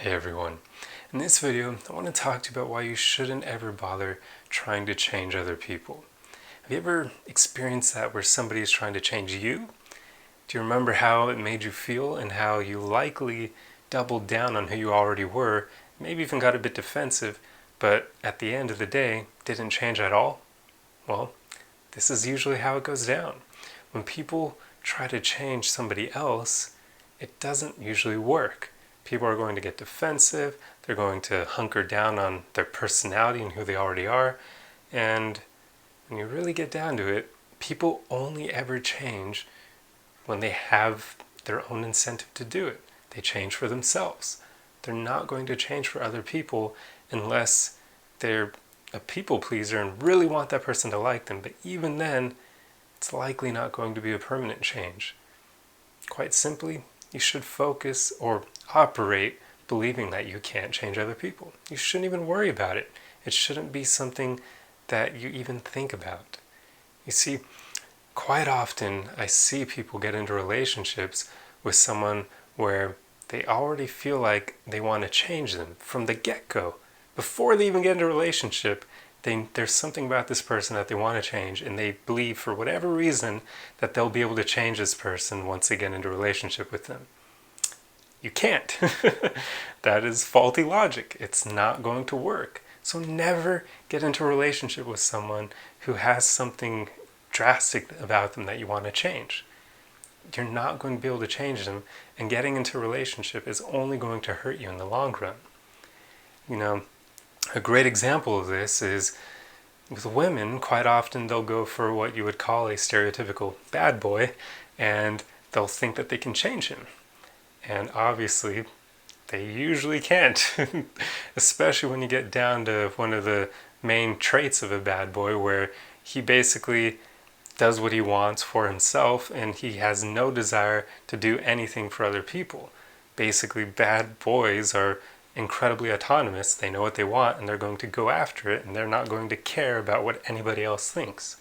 Hey everyone. In this video, I want to talk to you about why you shouldn't ever bother trying to change other people. Have you ever experienced that where somebody is trying to change you? Do you remember how it made you feel and how you likely doubled down on who you already were, maybe even got a bit defensive, but at the end of the day, didn't change at all? Well, this is usually how it goes down. When people try to change somebody else, it doesn't usually work. People are going to get defensive, they're going to hunker down on their personality and who they already are, and when you really get down to it, people only ever change when they have their own incentive to do it. They change for themselves. They're not going to change for other people unless they're a people pleaser and really want that person to like them, but even then, it's likely not going to be a permanent change. Quite simply, you should focus or operate believing that you can't change other people. You shouldn't even worry about it. It shouldn't be something that you even think about. You see, quite often I see people get into relationships with someone where they already feel like they want to change them from the get-go. Before they even get into a relationship, there's something about this person that they want to change, and they believe for whatever reason that they'll be able to change this person once they get into a relationship with them. You can't. That is faulty logic. It's not going to work. So never get into a relationship with someone who has something drastic about them that you want to change. You're not going to be able to change them, and getting into a relationship is only going to hurt you in the long run. You know, a great example of this is with women. Quite often they'll go for what you would call a stereotypical bad boy, and they'll think that they can change him. And obviously, they usually can't, especially when you get down to one of the main traits of a bad boy, where he basically does what he wants for himself and he has no desire to do anything for other people. Basically, bad boys are incredibly autonomous. They know what they want and they're going to go after it, and they're not going to care about what anybody else thinks.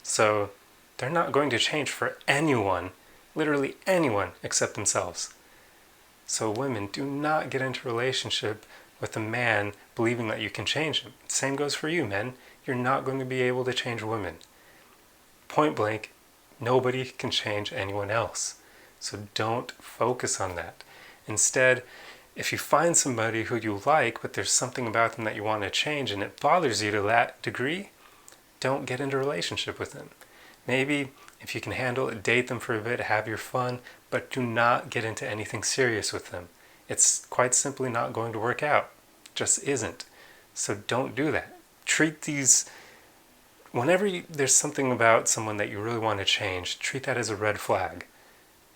So they're not going to change for anyone, literally anyone except themselves. So women, do not get into a relationship with a man believing that you can change him. Same goes for you, men. You're not going to be able to change women. Point blank, nobody can change anyone else. So don't focus on that. Instead, if you find somebody who you like, but there's something about them that you want to change and it bothers you to that degree, don't get into a relationship with them. Maybe if you can handle it, date them for a bit, have your fun, but do not get into anything serious with them. It's quite simply not going to work out. It just isn't. So don't do that. Treat these, whenever there's something about someone that you really want to change, treat that as a red flag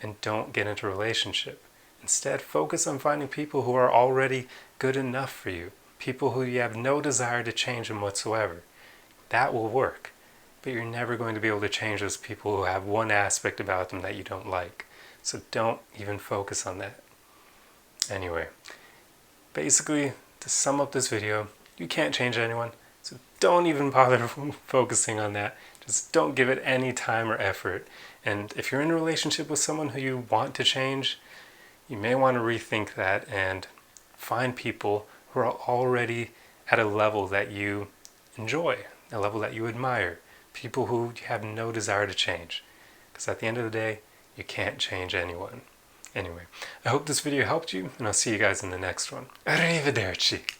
and don't get into a relationship. Instead, focus on finding people who are already good enough for you, people who you have no desire to change them whatsoever. That will work. But you're never going to be able to change those people who have one aspect about them that you don't like. So don't even focus on that. Anyway, basically, to sum up this video, you can't change anyone, so don't even bother focusing on that. Just don't give it any time or effort. And if you're in a relationship with someone who you want to change, you may want to rethink that and find people who are already at a level that you enjoy, a level that you admire. People who you have no desire to change. Because at the end of the day, you can't change anyone. Anyway, I hope this video helped you, and I'll see you guys in the next one. Arrivederci!